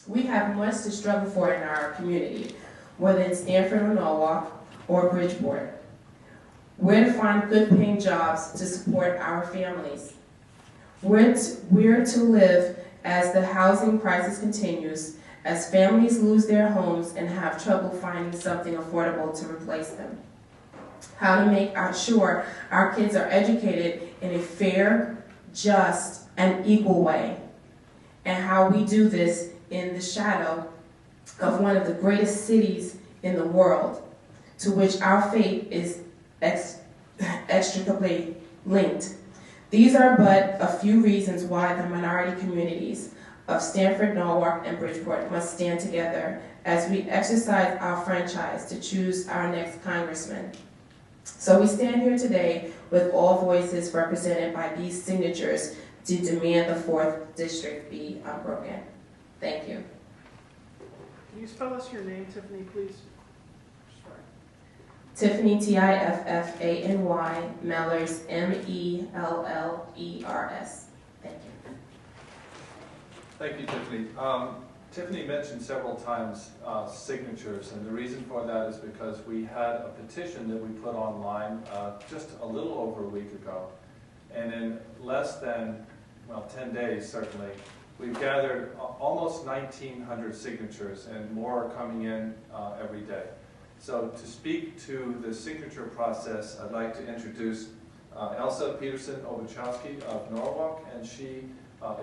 We have much to struggle for in our community, whether it's Stanford or Norwalk or Bridgeport. Where to find good paying jobs to support our families. Where to live as the housing crisis continues, as families lose their homes and have trouble finding something affordable to replace them. How to make sure our kids are educated in a fair, just, and equal way. And how we do this in the shadow of one of the greatest cities in the world, to which our fate is inextricably linked. These are but a few reasons why the minority communities of Stanford, Norwalk, and Bridgeport must stand together as we exercise our franchise to choose our next congressman. So we stand here today with all voices represented by these signatures to demand the 4th District be unbroken. Thank you. Can you spell us your name, Tiffany, please? Tiffany, Tiffany, Mellers, Mellers. Thank you. Thank you, Tiffany. Tiffany mentioned several times signatures, and the reason for that is because we had a petition that we put online just a little over a week ago. And in less than, 10 days certainly, we've gathered almost 1,900 signatures, and more are coming in every day. So to speak to the signature process, I'd like to introduce Elsa Peterson-Obuchowski of Norwalk, and she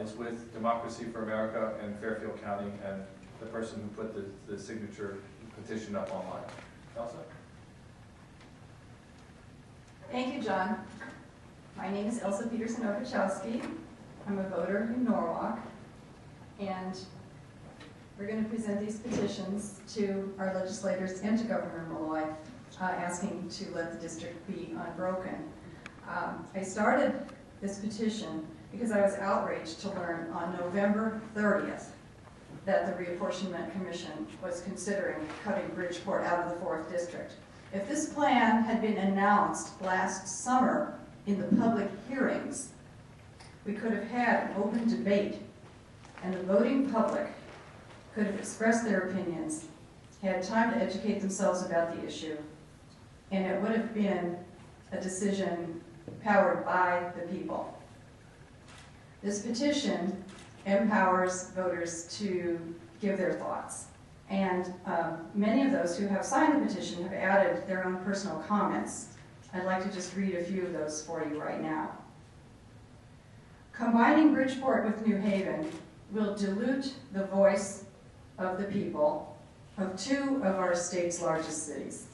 is with Democracy for America in Fairfield County, and the person who put the signature petition up online. Elsa? Thank you, John. My name is Elsa Peterson-Obuchowski. I'm a voter in Norwalk, and we're going to present these petitions to our legislators and to Governor Malloy, asking to let the district be unbroken. I started this petition because I was outraged to learn on November 30th that the Reapportionment Commission was considering cutting Bridgeport out of the 4th District. If this plan had been announced last summer in the public hearings, we could have had an open debate, and the voting public could have expressed their opinions, had time to educate themselves about the issue, and it would have been a decision powered by the people. This petition empowers voters to give their thoughts, and many of those who have signed the petition have added their own personal comments. I'd like to just read a few of those for you right now. Combining Bridgeport with New Haven will dilute the voice of the people of 2 of our state's largest cities.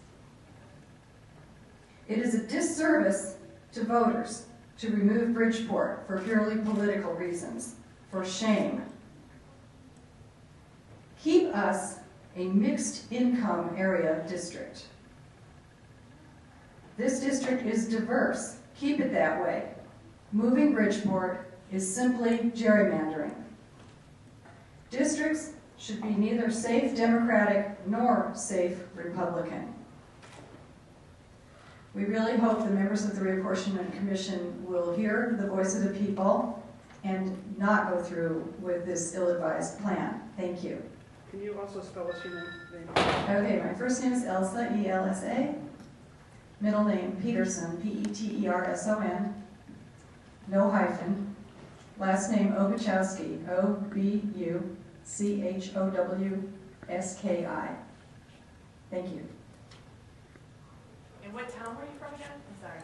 It is a disservice to voters to remove Bridgeport for purely political reasons. For shame. Keep us a mixed income area district. This district is diverse. Keep it that way. Moving Bridgeport is simply gerrymandering. Districts should be neither safe Democratic nor safe Republican. We really hope the members of the Reapportionment Commission will hear the voice of the people and not go through with this ill-advised plan. Thank you. Can you also spell us your name? Okay, my first name is Elsa, E-L-S-A. Middle name, Peterson, P-E-T-E-R-S-O-N. No hyphen. Last name, Obuchowski, O-B-U-C-H-O-W-S-K-I. Thank you. And what town were you from again? I'm sorry.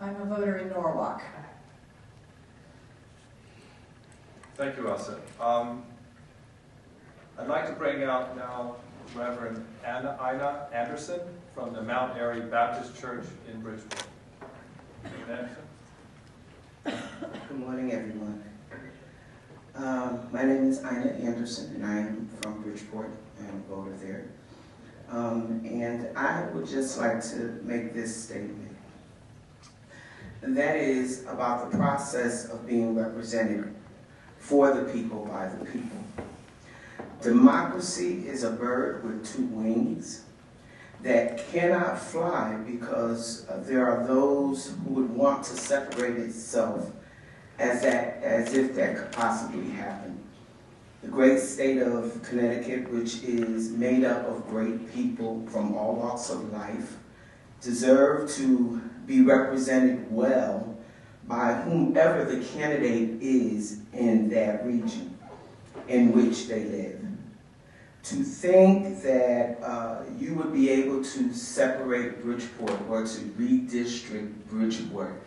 I'm a voter in Norwalk. Thank you, Elsa. I'd like to bring out now Reverend Ina Anderson from the Mount Airy Baptist Church in Bridgeport. Anderson? Good morning, everyone. My name is Ina Anderson, and I am from Bridgeport. I am a voter there. And I would just like to make this statement. And that is about the process of being represented for the people, by the people. Democracy is a bird with 2 wings that cannot fly because there are those who would want to separate itself as if that could possibly happen. The great state of Connecticut, which is made up of great people from all walks of life, deserve to be represented well by whomever the candidate is in that region in which they live. To think that you would be able to separate Bridgeport or to redistrict Bridgeport.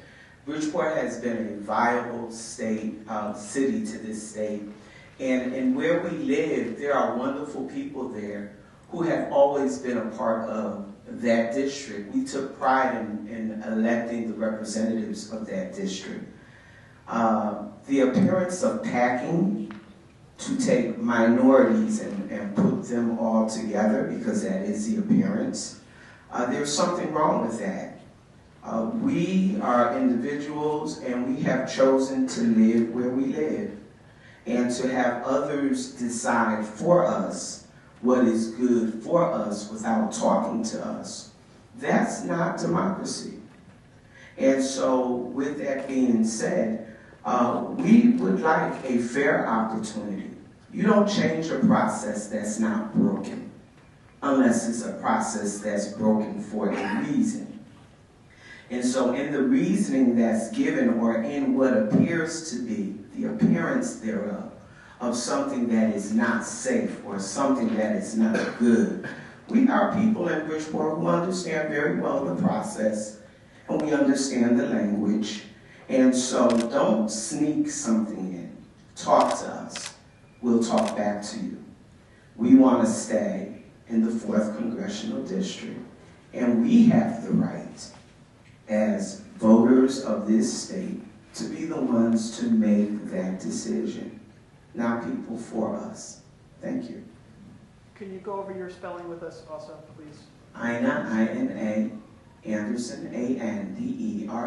Bridgeport has been a viable city to this state. And where we live, there are wonderful people there who have always been a part of that district. We took pride in electing the representatives of that district. The appearance of packing to take minorities and put them all together, because that is the appearance, there's something wrong with that. We are individuals and we have chosen to live where we live, and to have others decide for us what is good for us without talking to us. That's not democracy. And so with that being said, we would like a fair opportunity. You don't change a process that's not broken, unless it's a process that's broken for a reason. And so in the reasoning that's given, or in what appears to be the appearance thereof, of something that is not safe or something that is not good, we are people in Bridgeport who understand very well the process, and we understand the language. And so don't sneak something in. Talk to us. We'll talk back to you. We want to stay in the 4th Congressional District, and we have the right as voters of this state to be the ones to make that decision, not people for us. Thank you. Can you go over your spelling with us also, please? Ina, I-N-A, Anderson, A-N-D-E-R-S-O-N.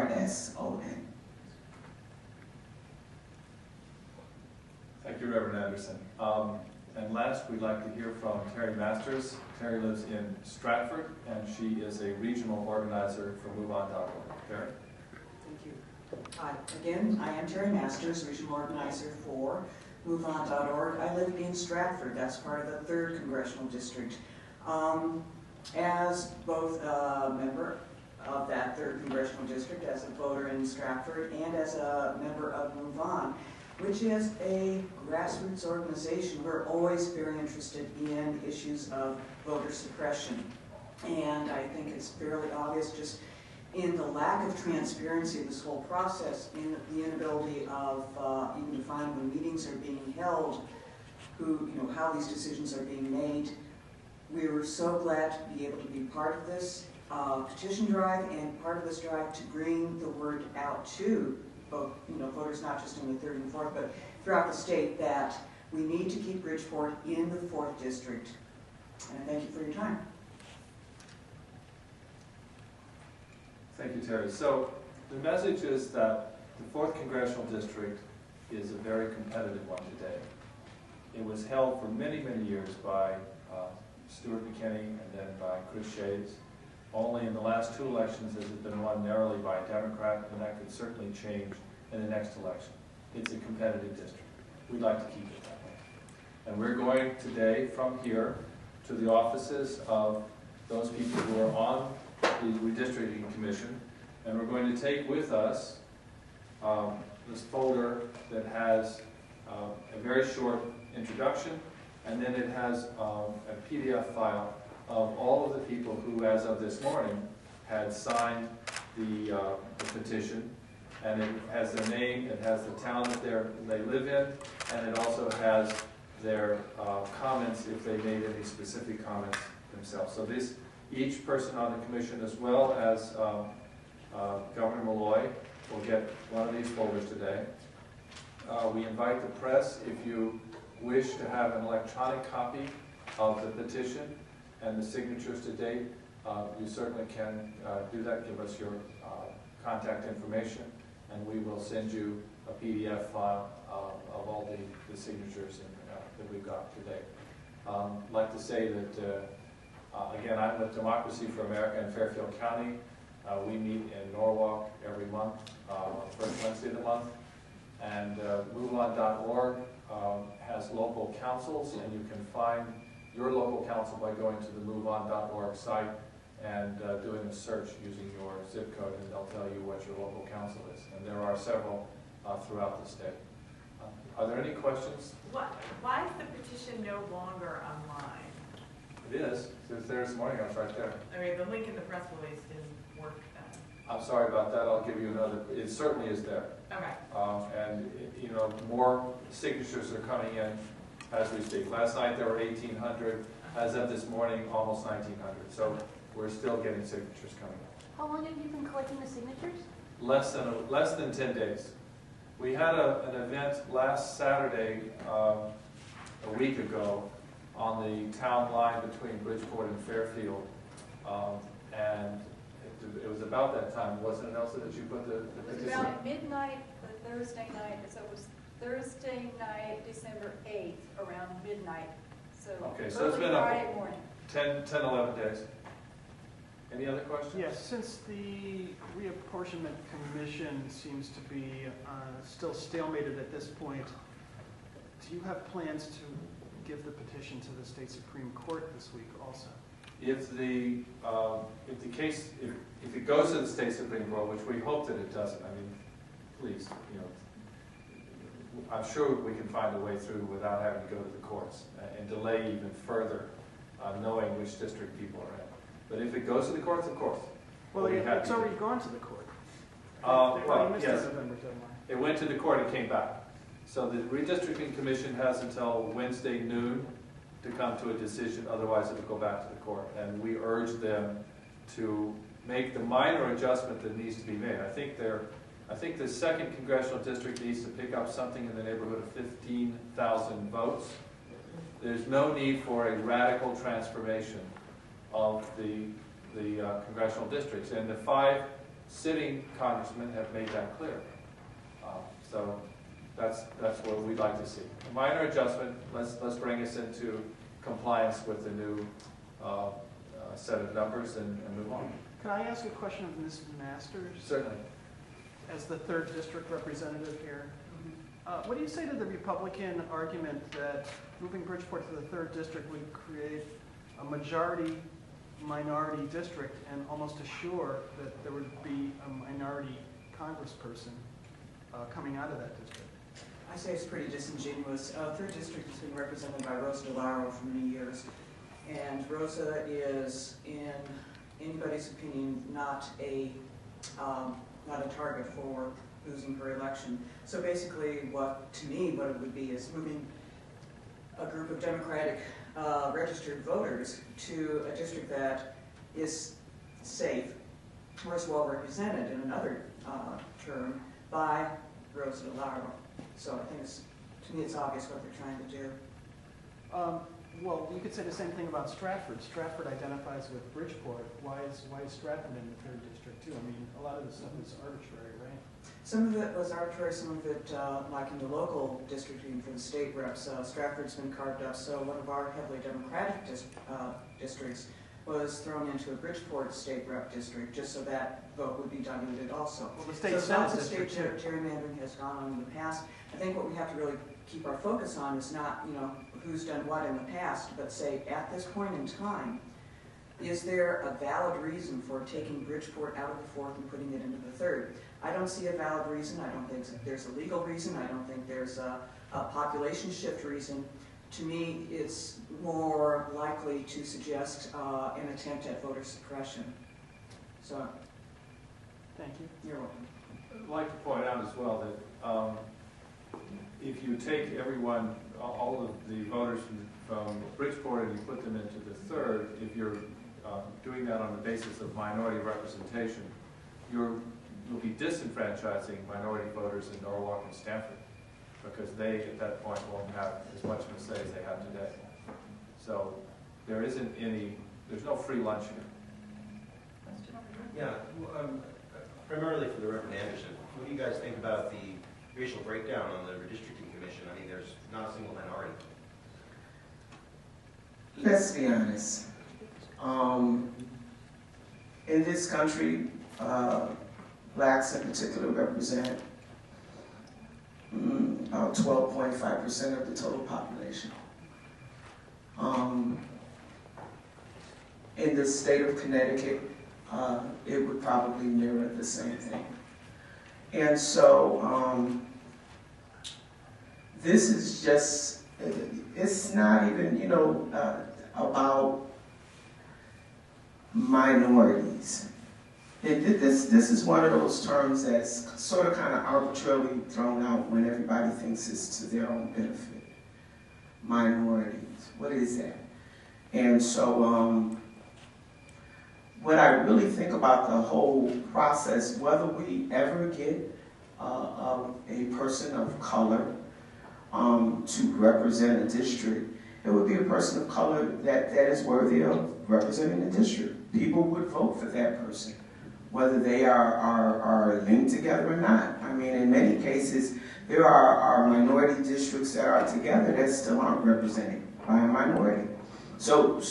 Thank you, Reverend Anderson. And last, we'd like to hear from Terry Masters. Terry lives in Stratford, and she is a regional organizer for MoveOn.org. Terry? Thank you. Hi, again, I am Terry Masters, regional organizer for MoveOn.org. I live in Stratford. That's part of the 3rd Congressional District. As both a member of that 3rd Congressional District, as a voter in Stratford, and as a member of MoveOn, which is a grassroots organization, we're always very interested in issues of voter suppression. And I think it's fairly obvious just in the lack of transparency of this whole process, in the inability of even to find when meetings are being held, how these decisions are being made. We were so glad to be able to be part of this petition drive, and part of this drive to bring the word out to voters not just in the 3rd and 4th, but throughout the state, that we need to keep Bridgeport in the 4th District. And thank you for your time. Thank you, Terry. So the message is that the 4th Congressional District is a very competitive one today. It was held for many, many years by Stuart McKinney and then by Chris Shades. Only in the last 2 elections has it been won narrowly by a Democrat, and that could certainly change in the next election. It's a competitive district. We'd like to keep it that way. And we're going today from here to the offices of those people who are on the Redistricting Commission, and we're going to take with us this folder that has a very short introduction, and then it has a PDF file of all of the people who, as of this morning, had signed the petition. And it has their name, it has the town that they live in, and it also has their comments if they made any specific comments themselves. So each person on the commission, as well as Governor Malloy, will get one of these folders today. We invite the press, if you wish to have an electronic copy of the petition and the signatures to date, you certainly can do that. Give us your contact information, and we will send you a PDF file of all the signatures that we've got today. I'd like to say that, again, I'm with Democracy for America in Fairfield County. We meet in Norwalk every month, on the first Wednesday of the month. And MoveOn.org has local councils, and you can find your local council by going to the MoveOn.org site and doing a search using your zip code, and they'll tell you what your local council is. And there are several throughout the state. Are there any questions? Why is the petition no longer online? It is. It's there this morning. I was right there. I mean, the link in the press release didn't work then. I'm sorry about that. I'll give you another. It certainly is there. Okay. And you know, more signatures are coming in as we speak. Last night there were 1,800. As of this morning, almost 1,900. So we're still getting signatures coming in. How long have you been collecting the signatures? Less than 10 days. We had an event last Saturday, a week ago, on the town line between Bridgeport and Fairfield, and it was about that time, wasn't it, Elsa, that you put the It was petition? about midnight, the Thursday night, so it was Thursday night, December 8th, around midnight. So Okay, so it's early been Friday morning. 10, 11 days. Any other questions? Yes, since the reapportionment commission seems to be still stalemated at this point, do you have plans to give the petition to the state Supreme Court this week also? If it goes to the state Supreme Court, which we hope that it doesn't, I mean, please, you know, I'm sure we can find a way through without having to go to the courts and delay even further, knowing which district people are in. But if it goes to the courts, of course. Well, we have it's to- already gone to the court. Well, They missed yes. the November deadline. It went to the court and came back. So the redistricting commission has until Wednesday noon to come to a decision, otherwise it will go back to the court. And we urge them to make the minor adjustment that needs to be made. I think the second congressional district needs to pick up something in the neighborhood of 15,000 votes. There's no need for a radical transformation of the congressional districts. And the 5 sitting congressmen have made that clear. So that's what we'd like to see. A minor adjustment, let's bring us into compliance with the new set of numbers and move on. Can I ask a question of Ms. Masters? Certainly. As the 3rd district representative here, what do you say to the Republican argument that moving Bridgeport to the 3rd district would create a majority-minority district and almost assure that there would be a minority congressperson coming out of that district? I say it's pretty disingenuous. 3rd District has been represented by Rosa DeLauro for many years. And Rosa is, in anybody's opinion, not a target for losing her election. So basically, to me, what it would be is moving a group of Democratic registered voters to a district that is safe, or is well represented in another term by Rosa DeLauro. So I think to me it's obvious what they're trying to do. Well, you could say the same thing about Stratford. Stratford identifies with Bridgeport. Why is Stratford in the 3rd district too? I mean, a lot of this stuff is arbitrary, right? Some of it was arbitrary, some of it, like in the local districting for the state reps, Stratford's been carved up, so one of our heavily Democratic districts was thrown into a Bridgeport state rep district, just so that vote would be diluted also. Well, the state So Senate lots of state district too. gerrymandering has gone on in the past. I think what we have to really keep our focus on is not, who's done what in the past, but say, at this point in time, is there a valid reason for taking Bridgeport out of the 4th and putting it into the 3rd? I don't see a valid reason. I don't think there's a legal reason. I don't think there's a population shift reason. To me, it's more likely to suggest an attempt at voter suppression. So, Thank you. you're welcome. I'd like to point out as well that if you take everyone, all of the voters from Bridgeport and you put them into the 3rd, if you're doing that on the basis of minority representation, you'll be disenfranchising minority voters in Norwalk and Stamford, because they, at that point, won't have as much of a say as they have today. So there's no free lunch here. Yeah, primarily for the Reverend Anderson, what do you guys think about the racial breakdown on the redistricting commission? I mean, there's not a single minority. Let's be honest. In this country, blacks in particular represent about 12.5% of the total population. In the state of Connecticut, it would probably mirror the same thing. And so this is just, it's not even, you know, about minorities. This is one of those terms that's sort of kind of arbitrarily thrown out when everybody thinks it's to their own benefit. Minorities, what is that? And so what I really think about the whole process, whether we ever get a person of color to represent a district, it would be a person of color that is worthy of representing the district. People would vote for that person, whether they are linked together or not. I mean, in many cases, there are minority districts that are together that still aren't represented by a minority. So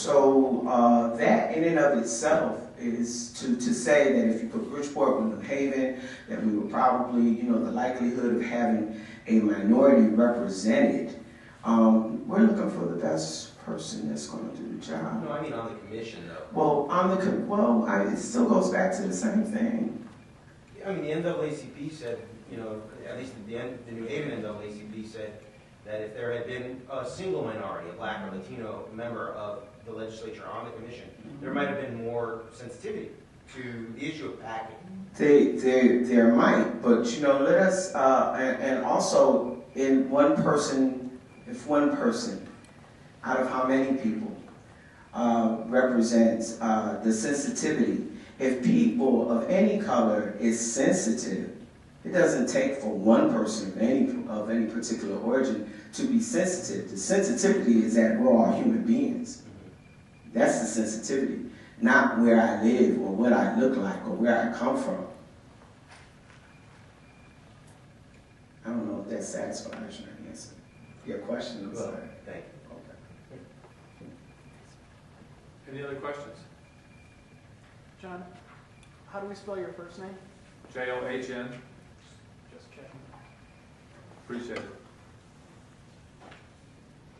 that in and of itself is to say that if you put Bridgeport with New Haven, that we would probably, you know, the likelihood of having a minority represented, we're looking for the best person that's going to do the job. No, I mean on the commission, though. Well, it still goes back to the same thing. I mean, the NAACP said, you know, at least the New Haven NAACP said that if there had been a single minority, a black or Latino member of the legislature on the commission, there might have been more sensitivity to the issue of packing. There might, but you know, let us, and also in one person, if one person out of how many people represents the sensitivity, if people of any color is sensitive, it doesn't take for one person of any particular origin to be sensitive. The sensitivity is that we're all human beings. That's the sensitivity, not where I live or what I look like or where I come from. I don't know if that satisfies your answer. Your question, I'm sorry. Thank you. Okay. Any other questions? John, how do we spell your first name? John. Just checking. Appreciate it.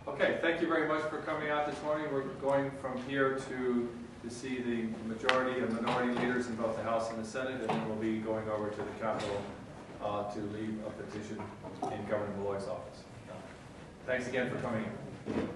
Okay, thank you very much for coming out this morning. We're going from here to see the majority and minority leaders in both the House and the Senate, and then we'll be going over to the Capitol to leave a petition in Governor Malloy's office. Thanks again for coming in.